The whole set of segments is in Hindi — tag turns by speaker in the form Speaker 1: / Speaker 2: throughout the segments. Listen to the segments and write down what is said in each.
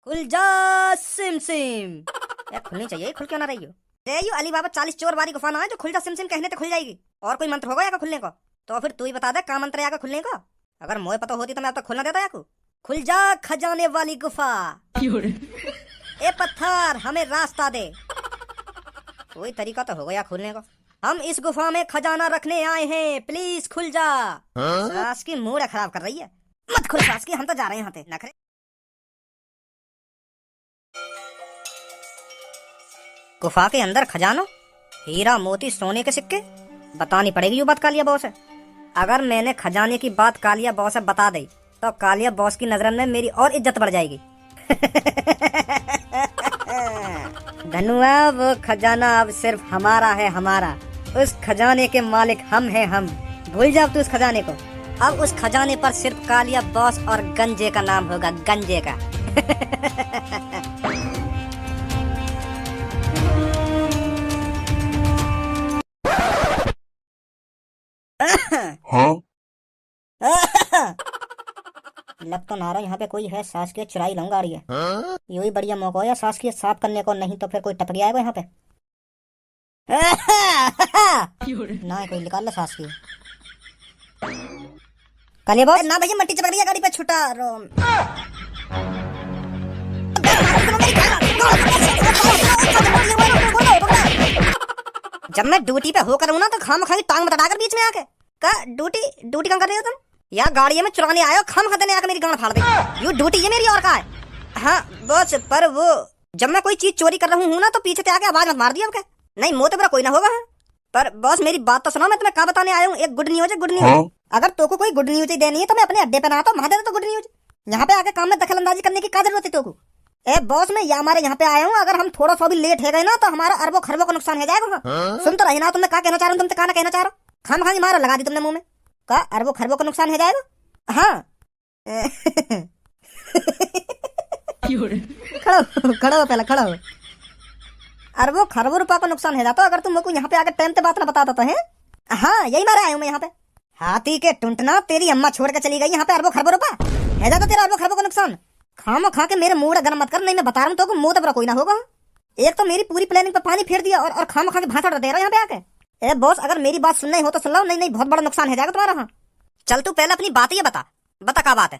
Speaker 1: खुल जा सिम सिम। यार खुलनी चाहिए, खुल क्यों ना रही हो? जय यू अली बाबा 40 चोर वाली गुफा ना है जो खुल जा सिम सिम कहने तो खुल जाएगी। और कोई मंत्र होगा या खुलने को? तो फिर तू ही बता दे का मंत्र है या खुलने को। अगर मुझे पता होती तो मैं अब तक खुलना देता या को। खुल जा खजाने वाली गुफा। ए पत्थर हमें रास्ता दे। कोई तरीका तो होगा या खुलने को। हम इस गुफा में खजाना रखने आए हैं, प्लीज खुल जा। सास की मूड खराब कर रही है। मत खुल सास की, हम तो जा रहे हैं यहाँ पे नखरे। गुफा के अंदर खजानो, हीरा मोती सोने के सिक्के। बतानी पड़ेगी ये बात कालिया बॉस है। अगर मैंने खजाने की बात कालिया बॉस से बता दी तो कालिया बॉस की नजर में मेरी और इज्जत बढ़ जाएगी। धनुआ वो खजाना अब सिर्फ हमारा है, हमारा। उस खजाने के मालिक हम हैं, हम। भूल जा तू उस खजाने को। अब उस खजाने पर सिर्फ कालिया बॉस और गंजे का नाम होगा, गंजे का।
Speaker 2: हाँ?
Speaker 1: लग तो ना रहा यहाँ पे कोई है। सास की चुराई लंगा रही है। यही बढ़िया मौका है सास की साफ करने को, नहीं तो फिर कोई टपक आएगा यहाँ पे। ना कोई निकाल ला सास की। कालिया बॉस ना भैया, मट्टी चपक रही है गाड़ी पे, छुटा रोम। जब मैं ड्यूटी पे होकर हूँ ना तो खाम खाई टांग बता कर बीच में आके का ड्यूटी ड्यूटी कहाँ कर रही हो तुम? या गाड़ी में चुराने आए हो, खाम खाते आकर मेरी गांड फाड़ दी। यू ड्यूटी ये मेरी और का है। हाँ बॉस, पर वो जब मैं कोई चीज चोरी कर रहा हूँ ना तो पीछे से आके आवाज मत मार दिया क्या? नहीं मुँह तो मेरा कोई ना होगा। पर बॉस मेरी बात तो सुनो, मैं तुम्हें क्या बताने आया हूँ। एक गुड न्यूज है, गुड न्यूज।
Speaker 2: हाँ?
Speaker 1: अगर तुमको कोई गुड न्यूज देनी है तो मैं अपने अड्डे पे ना आता हूँ, वहां दे दे तो गुड न्यूज। यहाँ पे आके काम में दखल अंदाजी करने की क्या जरूरत है तुमको? ए बॉस मैं हमारे यहाँ पे आया हूँ, अगर हम थोड़ा सा भी लेट हो गए ना तो हमारा अरबों खरबों का नुकसान हो जाएगा। सुन तो रही ना, तुमने क्या कहना चाह रहा हूँ, तुमसे क्या कहना चाह रहा हूँ? खाम खाई मारो लगा दी तुमने मुंह में। का अरबों खरबों का नुकसान हो जाएगा। हाँ। खड़ा हो पहले, खड़ा हो। अरबों खरबों रुपया का नुकसान है जाता अगर तुम मेरे को यहाँ पे आकर टाइम पे बात ना बता देता है। हाँ यही मारे आया हूँ मैं यहाँ पे। हाथी के टुंटना, तेरी अम्मा छोड़ के चली गई, यहाँ पे अरबों खरबों रुपया है जाता तेरा, अरबों खरबों का नुकसान। खामो खा के मेरे मूड गर्म मत कर, नहीं मैं बता रहा हूँ तो मुंह तो कोई ना होगा। एक तो मेरी पूरी प्लानिंग पर पानी फेर दिया और खामो खा के भाषण दे रहा यहाँ पे आके। ए बॉस अगर मेरी बात सुनना ही हो तो सुन लो, नहीं नहीं बहुत बड़ा नुकसान हो जाएगा तुम्हारा। हाँ चल तू पहले अपनी बात ही बता, बता क्या बात है।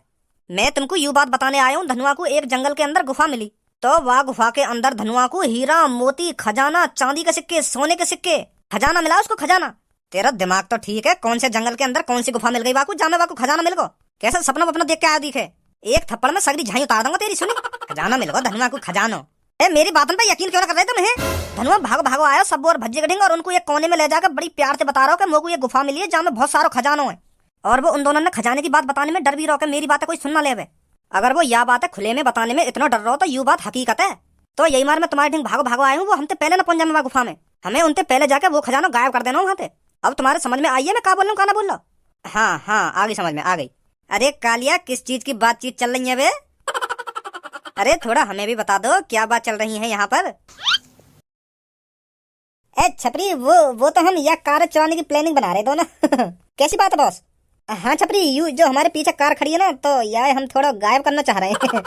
Speaker 1: मैं तुमको यू बात बताने आया हूँ, धनुआ को एक जंगल के अंदर गुफा मिली, तो वह गुफा के अंदर धनुआ को हीरा मोती खजाना, चांदी के सिक्के, सोने के सिक्के, खजाना मिला उसको, खजाना। तेरा दिमाग तो ठीक है, कौन से जंगल के अंदर कौन सी गुफा मिल गई वाकू, जामे वाकू खजाना मिल गो। कैसा सपना अपना देख के आया दिखे, एक थप्पड़ में सगरी झाई उतार दूंगा तेरी। सुनी खजाना मिल गो धनुआ को, खजानो। ए मेरी बातों पे यकीन क्यों ना कर रहे तुम? है धनुआ भागो भागो आयो सब और भज्जे कटेंगे और उनको एक कोने में ले जाकर बड़ी प्यार से बता रहा हूँ कि मोको ये गुफा मिली है जहाँ में बहुत सारा खजानो है। और वो उन दोनों ने खजाने की बात बताने में डर भी रहो, मेरी बात कोई सुनना ले। अगर वो यह बात है खुले में बताने में इतना डर रहा हो तो यू बात हकीकत है। तो यही मार मैं तुम्हारे ढंग भागो भागो आया हूँ, वो हमसे पहले ना पहुंच जाए गुफा में, हमें उनसे पहले जाकर वो खजाना गायब कर देना वहां पे। अब तुम्हारे समझ में आई है मैं क्या बोल रहा हूँ, क्या ना बोल रहा? हाँ हाँ आ गई, समझ में आ गई। अरे कालिया किस चीज की बातचीत चल रही है वे? अरे थोड़ा हमें भी बता दो क्या बात चल रही है यहाँ पर। ए छपरी वो तो हम यह कार चुराने की प्लानिंग बना रहे दोनों। कैसी बात है बॉस? हाँ छपरी, यू जो हमारे पीछे कार खड़ी है ना तो यह हम थोड़ा गायब करना चाह रहे हैं।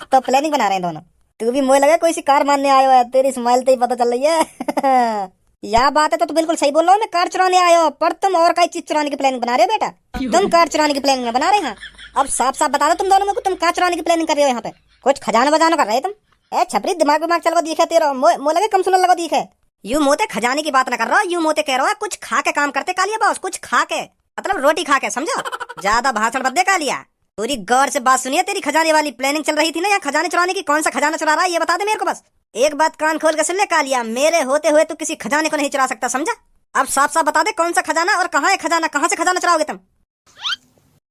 Speaker 1: तो प्लानिंग बना रहे हैं दोनों। तू भी मुझे लगा कोई सी कार मारने आया है, तेरी स्माइल तो ही पता चल रही है। यह बात है तो बिल्कुल सही बोल रहा हूँ, मैं कार चुराने आया हूँ, पर तुम और कई चीज चुराने की प्लानिंग बना रहे हो बेटा। तुम कार चुराने की प्लानिंग बना रहे हैं। अब साफ साफ बता दो तुम दोनों में तुम कार चुराने की प्लानिंग कर रहे हो, यहाँ पे कुछ खजाना बजाना कर रहे तुम। ए छपरी दिमाग चल दिखे तेरा, मुझे लगे कम सुनने लगा दिखे। यू मोते खजाने की बात ना कर रहा, यू मोते कह रहा है कुछ खा के काम करते कालिया बॉस, कुछ खा के मतलब रोटी खा के, समझा? ज्यादा भाषण मत दे कालिया, पूरी गौर से बात सुनिए। तेरी खजाने वाली प्लानिंग चल रही थी ना यहाँ खजाने चुराने की, कौन सा खजाना चुरा रहा है ये बता दे मेरे को बस। एक बात कान खोल के सुन ले कालिया, मेरे होते हुए तू किसी खजाने को नहीं चुरा सकता, समझा? अब साफ साफ बता दे कौन सा खजाना और कहाँ है खजाना, कहाँ से खजाना चुराओगे तुम?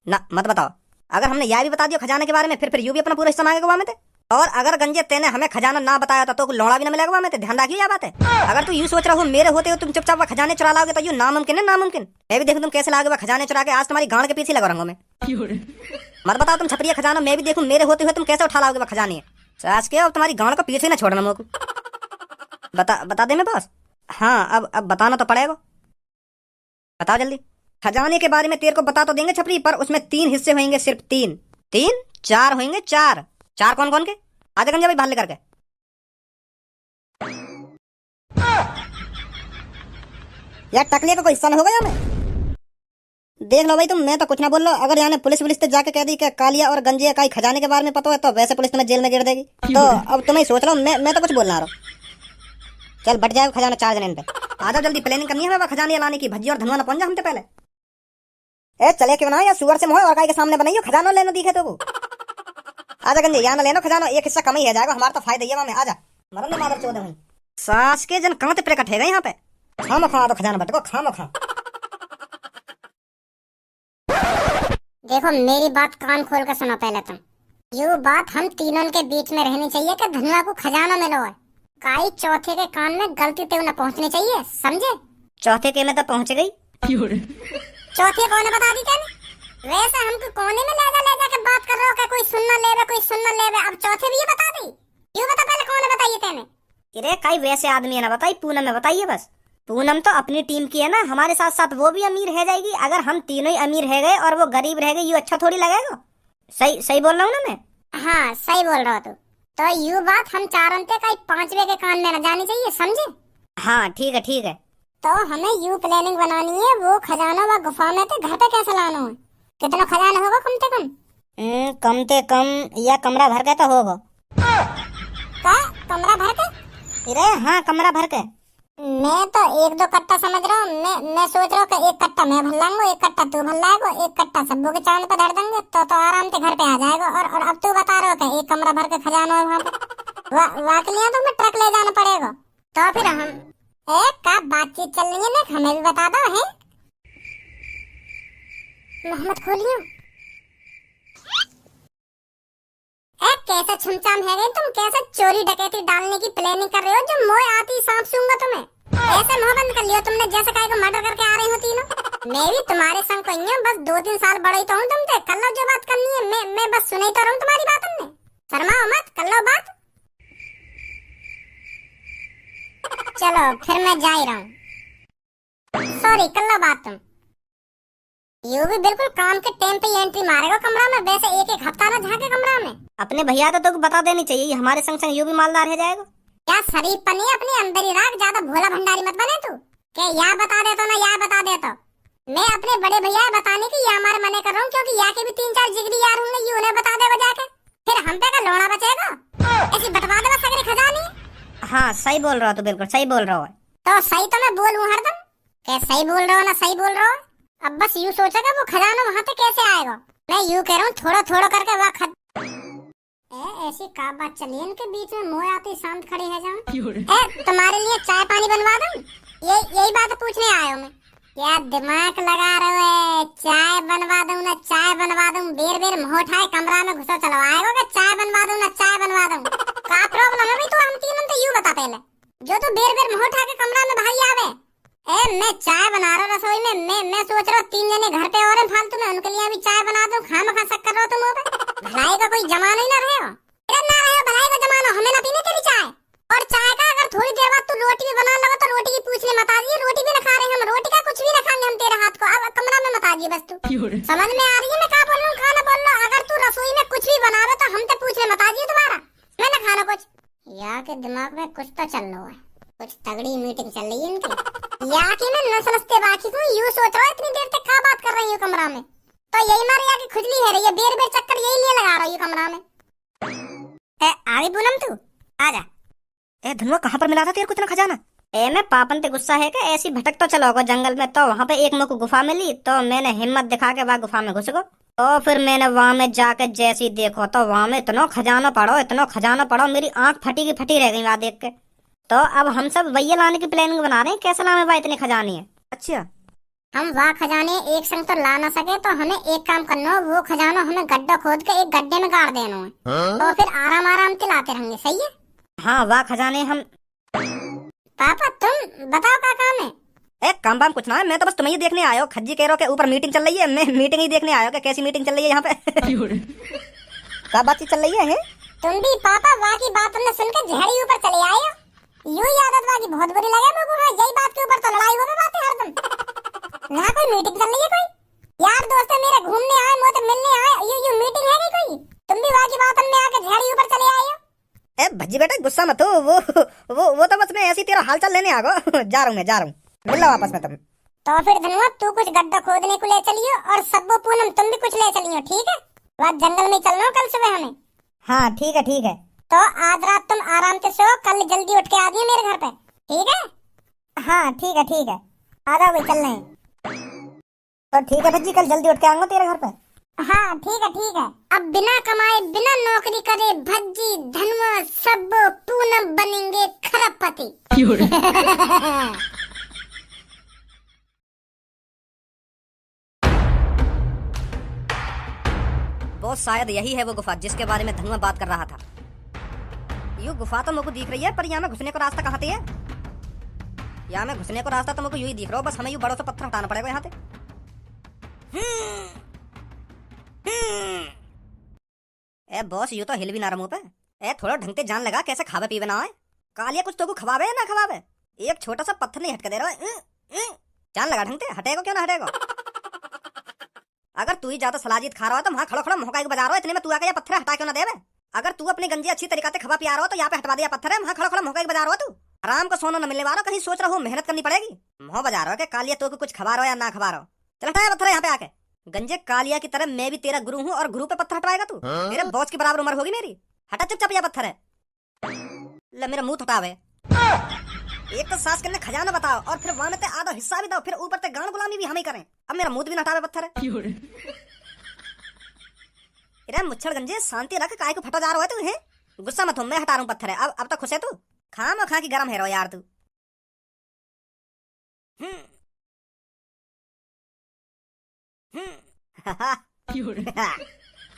Speaker 1: ना मत बताओ। अगर हमने यह भी बता दिया खजाने के बारे में फिर यू भी अपना पूरा हिस्सा मांगेगा वहां में। और अगर गंजे तेने हमें खजाना ना बताया तो लौड़ा भी ना मिलेगा वहां में, ध्यान रखियो यह बात है। अगर तू यू सोच रहा हो मेरे होते हो तुम चुपचाप खजाने चुरा लाओगे तो यू नामुमकिन है, नामुमकिन। मैं भी देखूं तुम कैसे लाओगे खजाने चुरा के, आज तुम्हारी गांड के पीछे लगा रहूंगा मैं। मत बताओ तुम छपरिया खजाना, मैं भी देखूं मेरे होते हुए तुम कैसे उठा लाओगे खजाने। सास के अब तुम्हारी गांड का पीछे ना छोड़ना मेरे को। बता दे मेरे पास। हाँ अब बताना तो पड़ेगा, बताओ जल्दी। खजाने के बारे में तेरे को बता तो देंगे छपरी, पर उसमें 3 हिस्से होंगे, सिर्फ 3। 3 4 होंगे, 4 4 कौन कौन के? आजा गंजा भाई बाहर लेकर के। यार टकले का कोई हिस्सा न होगा यहाँ में। देख लो भाई तुम, मैं तो कुछ ना बोल लो। अगर यहाँ ने पुलिस वुलिस से जाके कह दी कि कालिया और गंजे का खजाने के बारे में पता है तो वैसे पुलिस तुम्हें जेल में गिर देगी। तो अब तुम्हें सोच लो, मैं तो कुछ बोलना रहा हूँ। चल बट जाएगा खजाना 4 जने इन पे। आ जाओ जल्दी, प्लानिंग करनी है खजाने लाने की। भज्जी और धनुआ ना पहुंच जा हमसे पहले। ए चले के बनाओ या सुअर से मोह और गाय के सामने बनाइयो, खजाना लेना दिखे तो वो। आजा गंजे यहाँ ना लेना खजाना, एक हिस्सा कम ही है जाएगा, हमारा तो फायदा ही है में। आजा मरन मादर चौदह वहीं सास के जन कहाँ प्रकट है यहाँ पे। खाम खा तो खजाना बटको खाम खा।
Speaker 2: देखो मेरी बात कान खोल कर सुनो पहले तुम। ये बात हम तीनों के बीच में रहनी चाहिए कि धनुआ को खजाना मिलो है। काई चौथे के कान में गलती ते न पहुंचनी चाहिए, समझे।
Speaker 1: चौथे के में तो पहुंच गई।
Speaker 2: चौथे कौन बता दी क्या? वैसे हमको कोने में ले जा के बात कर रहे हो, कोई सुनना ले रहा कोई सुनना ले रहा। अब चौथे भी ये बता दी। ये बता पहले कौन बताइए तेने।
Speaker 1: अरे काई वैसे आदमी है ना बताई, पूनम में बताइए बस। पूनम तो अपनी टीम की है ना, हमारे साथ साथ वो भी अमीर है जाएगी। अगर हम तीनों ही अमीर रह गए और वो गरीब रह गई, ये अच्छा थोड़ी लगेगा। सही सही बोल रहा हूँ ना मैं?
Speaker 2: हाँ सही बोल रहा तू। तो यू बात हम चारों के कई 5वें के कान में न जानी चाहिए, समझे।
Speaker 1: हाँ ठीक है ठीक है।
Speaker 2: तो हमें यू प्लानिंग बनानी है, वो खजाना व गुफा में थे घर पे कैसे लाना है। कितना खजाना होगा कम से कम?
Speaker 1: कम से कम या कमरा भर के तो होगा।
Speaker 2: क्या कमरा भर के?
Speaker 1: अरे हाँ कमरा भर के।
Speaker 2: मैं तो 1-2 कट्टा समझ रहा हूँ। मैं सोच रहा हूँ कि 1 कट्टा मैं भर लाऊंगा, 1 कट्टा तू भर लाएगा, 1 कट्टा सब्बू के चांद पे धर देंगे तो आराम से घर पे आ जाएगा। और अब तू बता रहा हो कि 1 कमरा भर के खजाना है वहाँ पे। वाकलियाँ तो मैं ट्रक ले जाना पड़ेगा। तो फिर हम का बातचीत चल रही है ना, हमें भी बता दो है। मोहम्मद खोलियो कैसा छुमछाम है गए तुम, कैसे चोरी डकैती डालने की प्लानिंग कर रहे हो जो मोए आती सांप सूंगा तुम्हें। ऐसे मुंह बंद कर लियो तुमने जैसे कहे को मर्डर करके आ रही हो तीनों। मैं भी तुम्हारे संग कोई हूं, बस 2-3 साल बड़ा ही तो हूं तुमसे। कर लो जो बात करनी है, मैं बस सुन ही तो रहूं तुम्हारी बात। हमने शर्माओ मत, कर लो बात। चलो फिर मैं जा ही रहा हूँ। सॉरी कर लो बात तुम। यू भी बिल्कुल काम के टाइम पे एंट्री मारेगा कमरा में, वैसे एक हफ्ता ना झाके कमरा में।
Speaker 1: अपने भैया तो बता देनी चाहिए, हमारे संग संग यू भी मालदार है जाएगा।
Speaker 2: क्या शरीफ पनी अपने अंदर ही रख, ज्यादा भोला भंडारी मत बने तू। क्या या बता दे तो ना या बता दे तो। मैं अपने बड़े भैया बताने की या हमारे मने कर रहा हूँ, क्योंकि या के भी 3-4 जिगरी यार होंगे, यू उन्हें बता देगा जाके। फिर हम पे का लोड़ा बचेगा। ऐसी बटवा दे बस अगर खजानी। हाँ
Speaker 1: सही बोल रहा हो, तो बिल्कुल सही बोल रहा हो।
Speaker 2: तो सही तो मैं बोलूं हरदम। क्या सही बोल रहा हो ना सही बोल रहा हो। अब बस यूं सोचेगा वो खजाना वहाँ पे कैसे आएगा। मैं यूं कह रहा हूँ थोड़ा थोड़ा करके वहाँ ऐसी का बात चली इनके बीच में, मोए आती शांत खड़ी है जाऊं। तुम्हारे लिए चाय पानी बनवा दूं, यही बात पूछने आया हूँ मैं। क्या दिमाग लगा रहे हो? चाय बनवा दूं ना चाय बनवा दूं, बेर मुँह उठाए कमरा में घुसो चलो आएगा कि चाय बनवा दूं ना चाय बनवा दूं। क्या प्रॉब्लम है भाई? तो हम तीनों तो यूं बता पहले, जो तू बेर मुँह उठा के कमरा में भाई आवे। मैं चाय बना रहा हूँ रसोई में। मैं सोच रहा हूँ 3 जने घर पे और फालतू में, उनके लिए भी चाय बना दूं। खामखा शक कर रहा हो तुम हो पे। भलाई का कोई जमाना ही ना रहे हो। ना रहे हो भलाई का जमाना, हमें ना पीने तेरी चाय। और चाय का अगर थोड़ी देर बाद तू रोटी भी बना लगा तो रोटी की पूछने मत आ रही। रोटी भी ना खा रहे हम, रोटी का कुछ भी ना खाएंगे हम तेरे हाथ को। अब कमरा में मत आ जी बस तू। समझ में आ रही है मैं क्या बोल रहा हूँ? खाना बोल रहा हूँ। अगर तू रसोई में कुछ भी बनावे तो हम तो पूछने मत आ जी तुम्हारा। मैं ना खाना कुछ। या के दिमाग में कुछ तो चल रहा है, कुछ तगड़ी मीटिंग चल रही है इनकी। या की मैं न समझते बाकी को यूं सोच रहा हूं इतनी देर तक क्या बात कर रही हूं कमरा में। तो यही मारे या की खुजली है रही है, बेर चक्कर यही लिए लगा रही हूं कमरा में।
Speaker 1: आगे पूनम तू आजा। धनुआ कहाँ पर मिला था तेरे को इतना खजाना? मैं पापन पे गुस्सा है कि ऐसी भटक तो चलोगा जंगल में, तो वहाँ पे एक मुझको गुफा मिली तो मैंने हिम्मत दिखा के वहाँ गुफा में घुस गो। तो फिर मैंने वहाँ में जाके जैसी देखो तो वहाँ में इतना खजाना पड़ो, मेरी आंख फटी की फटी रह गई वहाँ देख के। तो अब हम सब वही लाने की प्लानिंग बना रहे हैं, कैसे लाने भाई इतने खजाने हैं। अच्छा
Speaker 2: हम वहाँ खजाने एक संग तो ला ना सके तो हमें एक काम करना हो, वो खजाना हमें गड्ढा खोद के एक गड्ढे में गाड़ देना है। तो फिर आराम से लाते रहेंगे, सही है।
Speaker 1: हाँ वह खजाने हम।
Speaker 2: पापा तुम बताओ क्या काम है?
Speaker 1: काम बाम कुछ ना है, मैं तो बस तुम्हें ही देखने आया हूँ। खज्जी कह रहा के ऊपर मीटिंग चल रही है, मैं मीटिंग ही देखने आया हूँ कि कैसी मीटिंग चल रही है यहाँ पे। क्या बातचीत चल रही है?
Speaker 2: तुम भी पापा वहाँ की बात हमने सुनकर झड़ी ऊपर चले आए हो। यूं ही आदत वाली बहुत बुरी लगे मुझको। हाँ यही बात के ऊपर तो लड़ाई हो गई बातें हरदम। यहाँ कोई मीटिंग चल रही है कोई? यार दोस्त मेरे घूमने आए, मुझे मिलने आए, यू मीटिंग है नहीं कोई? तुम भी वहाँ की बात हमने आके झड़ी ऊपर चले आए हो।
Speaker 1: भज्जी बेटा गुस्सा मत हो, वो तो बस मैं ऐसी तेरा हालचाल लेने आ गया। जा रहा हूँ मिल लो वापस में तुम।
Speaker 2: तो फिर धनुआ तू कुछ गड्ढा खोदने को ले चलियो और सब्बो पूनम तुम भी कुछ ले चलियो, ठीक है? वहाँ जंगल में चलना कल सुबह हमें।
Speaker 1: हाँ ठीक है ठीक है।
Speaker 2: तो आज रात तुम आराम से सो, कल जल्दी उठ के आ जाइए मेरे घर पे, ठीक है?
Speaker 1: हाँ ठीक है।
Speaker 2: आ जाओ भाई, चल रहे हैं।
Speaker 1: तो ठीक है भज्जी, कल जल्दी उठ के आऊंगा तेरे घर पे।
Speaker 2: हाँ ठीक है। अब बिना कमाए बिना नौकरी करे भज्जी धनुआ सब पूनम बनेंगे खरबपति।
Speaker 1: वो शायद यही है वो गुफा जिसके बारे में धनुआ बात कर रहा था। यू गुफा तो मुझको दिख रही है, पर यहाँ में घुसने को रास्ता कहाँ से है? यहाँ में घुसने को रास्ता तो मुझको यू ही दिख रहा हो, बस हमें यू बड़ों से पत्थर हटाना पड़ेगा यहाँ से। ए बॉस, यू तो हिल भी ना रहा मुंह पे। ए थोड़ा ढंग से जान लगा, कैसे खावे पीवे ना है? कालिया कुछ तो को खवावे या ना खवावे? एक छोटा सा पत्थर नहीं हटके दे रहा है। जान लगा ढंग से, हटेगा क्यों ना हटेगा? अगर तू ही ज्यादा सलाजीत खा रहा है तो वहां खड़ो खड़ो मोहकाई को बजा रहा है, इतने में तू आके ये पत्थर हटा क्यों ना देवे? अगर तू अपनी गंजी अच्छी तरीके से खवा पिया रहा हो तो यहाँ पे हटवा दिया पत्थर है, वहां खड़ो खड़ो मोहकाई को बजा रहा हो। तू आराम को सोना न मिलने वाला, कहीं सोच रहा हो मेहनत करनी पड़ेगी। मोह बजा रहा हो कि कालिया तो कुछ खवा रहा हो या ना खवा रहा हो? चल हटाया पत्थर यहाँ पे आके। गंजे कालिया की तरह मैं भी तेरा गुरु हूँ और गुरु पे पत्थर हटवाएगा तू? मेरे बॉस की बराबर उम्र होगी मेरी। हटा चुपचाप, यह पत्थर है। ले मेरा मुंह हटावे। एक तो सास करने खजाना बताओ और फिर वहां ते आधा हिस्सा भी दो, फिर ऊपर से गान गुलामी भी हम ही करें। अब मेरा मुंह भी ना हटावे पत्थर है। अरे मुच्छड़ गंजे शांति रख, काय को फटा जा रहा है तू? है गुस्सा मत हो, मैं हटा रहा हूँ पत्थर है। अब तक खुश है तू? खाम खा की गरम है रो यार तू।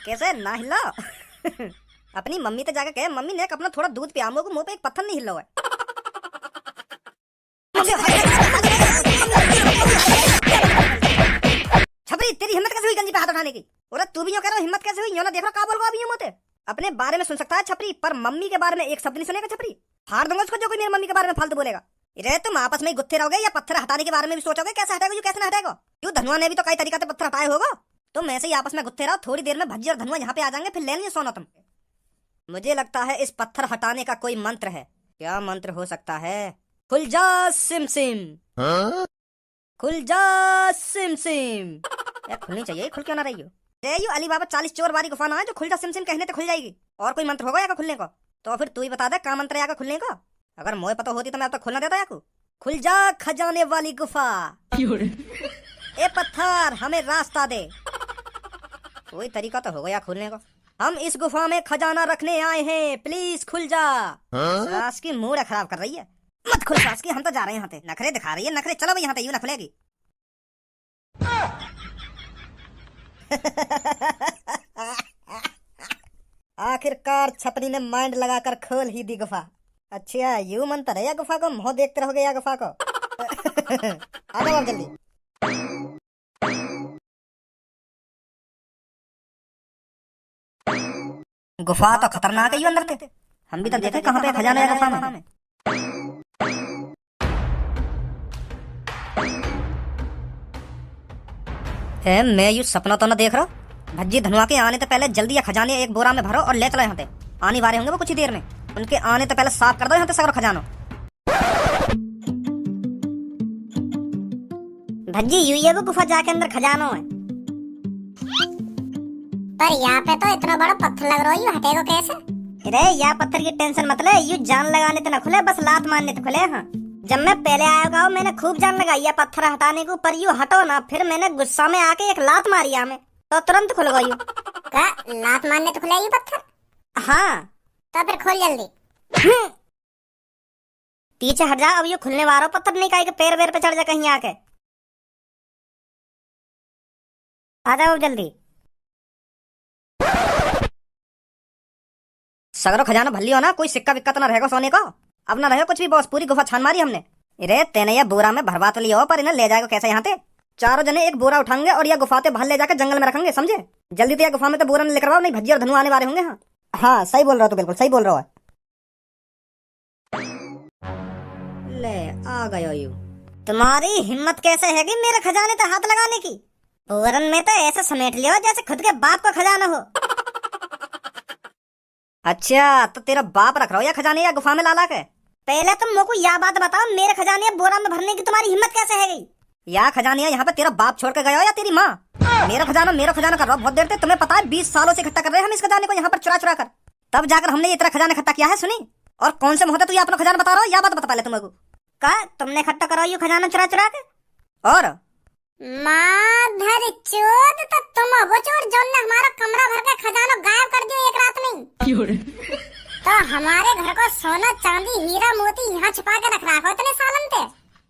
Speaker 1: कैसे ना हिलो? अपनी मम्मी तो जाके कहे, मम्मी ने अपना थोड़ा दूध पिया, मुंह पे एक पत्थर नहीं हिलो है। छपरी तेरी हिम्मत कैसे हुई गंजी पे हाथ उठाने की? और तू भी यूं कह रहा, हिम्मत कैसे हुई? यूं ना देख रहा का बोल रहा अभी यूं मोते? अपने बारे में सुन सकता है छपरी, पर मम्मी के बारे में एक शब्द नहीं सुनेगा छपरी। फाड़ दूंगा उसको जो कोई मेरी मम्मी के बारे में फालतू बोलेगा। रे तुम आपस में गुत्थे रहोगे या पत्थर हटाने के बारे में भी सोचोगे? कैसे हटेगा कैसे ना हटेगा? क्यों धनुआ ने भी तो कई तरीका से पत्थर हटाए होगा। तुम ऐसे ही आपस में गुत्थे रहो, थोड़ी देर में भज्जी और धनुआ यहाँ पे आ जाएंगे, फिर ले लेंगे सोना तुम। मुझे लगता है इस पत्थर हटाने का कोई मंत्र है। क्या मंत्र हो सकता है? खुल जा सिम सिम, खुल जा सिम सिम। यार खुलनी चाहिए, खुल क्यों ना रही हो? यू अली बाबा 40 चोर बारी गुफा ना है जो खुल जा सिम सिम कहने तो खुल जाएगी। और कोई मंत्र होगा या खुलने को? तो फिर तू ही बता दे क्या मंत्र है खुलने का। अगर मोए पता होती तो मैं अब तक खोलना देता या? खुल जा खजाने वाली गुफा, ए पत्थर हमें रास्ता दे। कोई तरीका तो होगा या खोलने को। हम इस गुफा में खजाना रखने आए हैं, प्लीज खुल जा। सास की मूड खराब कर रही है। मत खुल सास की, हम तो जा रहे हैं यहाँ पे। नखरे दिखा रही है नखरे, चलो भाई यहाँ पे, यूं ना खुलेगी। आखिरकार छपरी ने माइंड लगाकर खोल ही दी गुफा। अच्छा यू मंत्र है या गुफा को मुंह देखते रहोगे या गुफा को? आ जाओ जल्दी। गुफा तो खतरनाक है, यू अंदर थे। हम भी तो देखे कहाँ पे खजाना है गुफा में। है मैं यू सपना तो ना देख रहा? भज्जी धनुआ के आने से पहले जल्दी या खजाने एक बोरा में भरो और ले चलो यहाँ पे। आने वाले होंगे वो कुछ ही देर में, उनके आने से पहले साफ कर दो यहाँ पे सगरो खजानो। भज्जी यू ये वो गुफा जाके अंदर खजानो है।
Speaker 2: पर यहाँ पे तो इतना बड़ा पत्थर लग रहा है, यू हटेगा कैसे?
Speaker 1: अरे यहाँ पत्थर की टेंशन मत ले, यू जान लगाने तो ना खुले, बस लात मारने तो खुले। हाँ जब मैं पहले आया मैंने खूब जान लगाई है पत्थर हटाने को, पर यू हटो ना, फिर मैंने गुस्सा में आके एक लात मारी हमें तो तुरंत खुल गई।
Speaker 2: क्या लात मारने तो खुला ये पत्थर?
Speaker 1: हाँ
Speaker 2: तो फिर खोल जल्दी।
Speaker 1: पीछे हट जा, अब ये खुलने वाला पत्थर नहीं काहे के पैर वेर पे चढ़ जा कहीं आके। आ जाओ जल्दी। सगरो खजाना भल्ली हो ना, कोई सिक्का विक्का तो ना रहेगा सोने का। अब ना रहे कुछ भी बॉस, पूरी गुफा छान मारी हमने। अरे तेने ये बोरा में भरवा तो लिया हो, पर इन्हें ले जाएगा कैसे यहाँ पे? चारों जने एक बोरा उठाएंगे और यह गुफा से बाहर ले जाकर जंगल में रखेंगे, समझे? जल्दी तो यह गुफा में तो बोरा लेकर आओ, नहीं भज्जी और धनु आने वाले होंगे। हाँ हाँ सही बोल रहा हो, तो बिल्कुल सही बोल रहा है। ले आ गयो यू। तुम्हारी हिम्मत कैसे है कि मेरे खजाने पे हाथ लगाने की? बोरन में तो ऐसा समेट लियो जैसे खुद के बाप का खजाना हो। अच्छा, तो तेरा बाप रख रहा हो या खजाने या गुफा में लाला के?
Speaker 2: पहले तुम मेरे को यह बात बताओ, मेरे खजाने बोरा में भरने की तुम्हारी हिम्मत कैसे है गई?
Speaker 1: या खजानिया यहाँ पे तेरा बाप छोड़ के गया हो या तेरी माँ? मेरा खजाना कर रहा हो बहुत देर से। तुम्हें पता है 20 सालों से इकट्ठा कर रहे हैं हम इस खजाने को यहाँ पर चुरा चुरा कर, तब जाकर हमने ये तेरा खजाना इकट्ठा किया है। सुनी, और कौन से मुहूर्त तू ये अपना खजाना बता रहा हो, या बात बता पहले तुम को।
Speaker 2: कहा तुमने इकट्ठा करा ये खजाना चुरा चुरा के?
Speaker 1: और
Speaker 2: माधर चोद, तो तुम वो चोर जो ने हमारा कमरा भर के खजाना गायब कर दिया एक रात में। तो हमारे घर को सोना चांदी हीरा मोती यहाँ छुपा के रख रखा हो इतने सालन थे।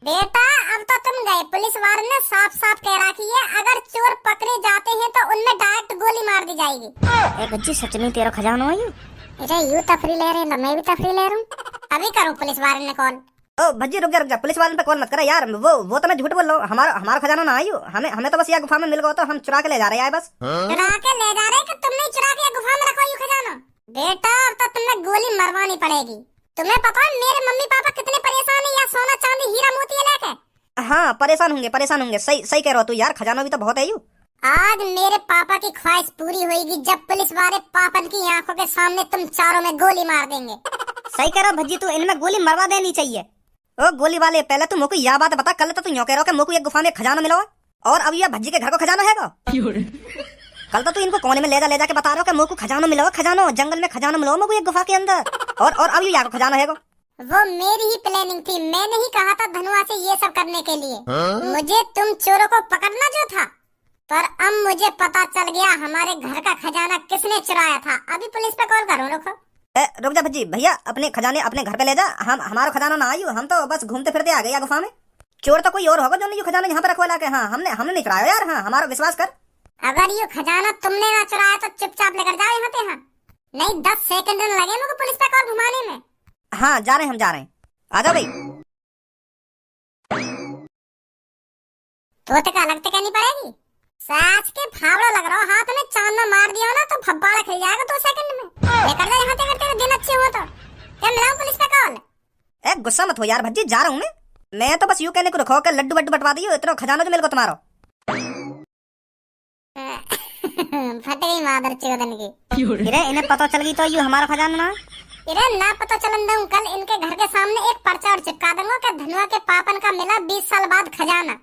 Speaker 2: बेटा अब तो तुम गए, पुलिस वाले ने साफ साफ कह रखी है अगर चोर पकड़े जाते हैं तो उनमें डायरेक्ट गोली मार दी जाएगी।
Speaker 1: ए बच्ची, सच में तेरा खजाना है?
Speaker 2: अरे यू तफरी ले रहे हैं, मैं भी तफरी ले रहा हूँ। अभी करूँ पुलिस वाले ने कॉल।
Speaker 1: ओ भज्जी रुक जा, पुलिस वाले पे कॉल मत करा यार। वो तो मैं झूठ बोल रहा हूँ, हमारा खजाना ना आयु। हमें तो बस यहाँ गुफा में मिल गया तो हम चुरा के ले जा रहे हैं बस।
Speaker 2: चुरा के ले जा रहे हैं कि तुमने चुरा के गुफा में रखा ये खजाना? बेटा अब तो तुम्हें गोली मरवानी पड़ेगी। तुम्हें पता है मेरे मम्मी पापा कितने परेशान है या सोना चांदी हीरा मोती लेके?
Speaker 1: हाँ परेशान होंगे। सही कह रहा हो तू यार, खजाना भी तो बहुत है यू।
Speaker 2: आज मेरे पापा की ख्वाहिश पूरी होगी जब पुलिस वाले पापन की आंखों के सामने तुम चारों में गोली मार देंगे।
Speaker 1: सही कह रहा भज्जी, तू इनमें गोली मरवा देनी चाहिए। ओ गोली वाले, पहले तू मुझको यह बात बता, कल तो तू यूं कह रहा कि मुझको एक गुफा में खजाना मिला और अब यह भज्जी के घर को खजाना है। कल तो तू इनको कोने में ले जा के बता रहा हो कि मुझको खजाना मिला, खजाना जंगल में खजाना मिला मुझको एक गुफा के अंदर, और अब यहाँ को खजाना है।
Speaker 2: वो मेरी ही प्लानिंग थी, मैंने ही कहा था धनुआ से ये सब करने के लिए। मुझे तुम चोरों को पकड़ना जो था, पर अब मुझे पता चल गया हमारे घर का खजाना किसने चुराया था। अभी पुलिस पे कॉल करूँ, रुको।
Speaker 1: रुक जा भज्जी, भैया अपने खजाने अपने घर पे ले जा। हमारा खजाना ना आयु, हम तो बस घूमते फिरते आ गए गुफा में। चोर तो कोई और होगा जो नहीं खजाना यहाँ पे रखवा के। हाँ हमने नहीं चुराया यार, हाँ हमारा विश्वास कर।
Speaker 2: अगर ये खजाना तुमने ना चुराया तो चुपचाप लेकर जाओ यहाँ पे। हाँ नहीं 10 सेकंड लगे मुझे पुलिस पे कॉल घुमाने में।
Speaker 1: हाँ जा रहे हैं, आ जाओ भाई।
Speaker 2: तोते का लगते कहनी पड़ेगी, साच के फावड़ा लग रहा हो। हाथ में चांद में मार दिया ना तो फब्बारा खिल जाएगा 2 सेकंड में। लेकर जा यहाँ तेरे दिन अच्छे हो तो क्या मिलाऊं पुलिस पे कॉल?
Speaker 1: ए गुस्सा मत हो यार भज्जी, जा रहा हूँ मैं तो बस यूं कहने को रखो कि लड्डू वड्डू बटवा दियो, इतना खजाना जो मिल गया तुम्हारा।
Speaker 2: फट गई मादर चोदन की।
Speaker 1: इन्हें पता चल गई तो यू हमारा खजाना ना।
Speaker 2: ना पता चलन दूं, कल इनके घर के सामने एक पर्चा और चिपका दूंगा कि धनुआ के पापन का मिला 20 साल बाद खजाना।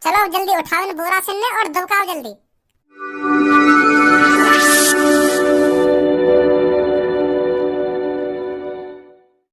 Speaker 2: चलो जल्दी उठाओ इन बोरा सिन्ने और दबकाओ जल्दी।